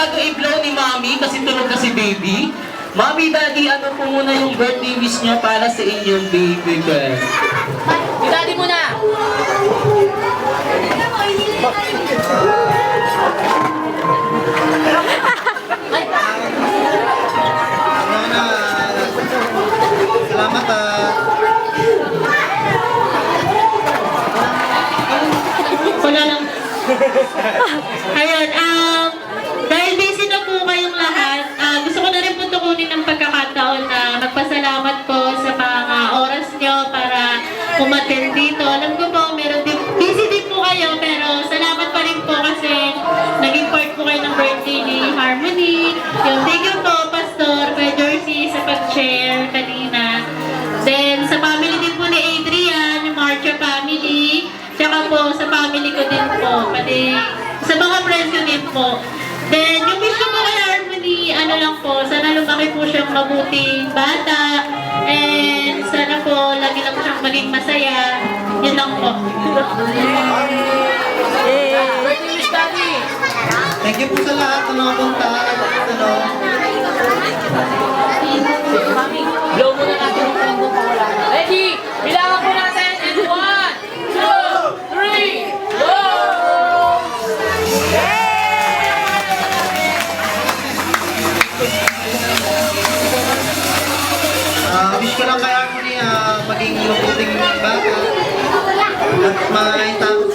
bago i-blow ni Mami kasi tulog na si baby. Mami, Daddy, ano po muna yung birthday wish niya para sa inyong baby girl? Si Daddy muna! Salamat Wala lang. Ayun, dahil busy na po kayong lahat, gusto ko na rin po tukunin ng pagkakataon na magpasalamat po sa mga oras nyo para umattend dito. Alam ko po, busy din po kayo, pero salamat pa rin po kasi naging part po kayo ng birthday ni Harmony. Yung thank you po, Pastor, kay Jersey sa pag-share kanina. Then, sa family din po ni Adrian, yung Marcha family, tsaka po sa family ko din po, pati sa mga friends ko din po. Then, yung wish ko po kay Harmony, ano lang po, sana lumaki po siyang mabuting bata, and sana po lagi lang siyang maging masaya. Yun lang po. Birthday wish, Daddy! Thank you po sa lahat ng mga punta. Mami, blow muna natin yung phone kung wala na. Ready? Bilangan po natin in 1, 2, 3, go! Wish ko lang kay Harmony maging mabuting bata at maintang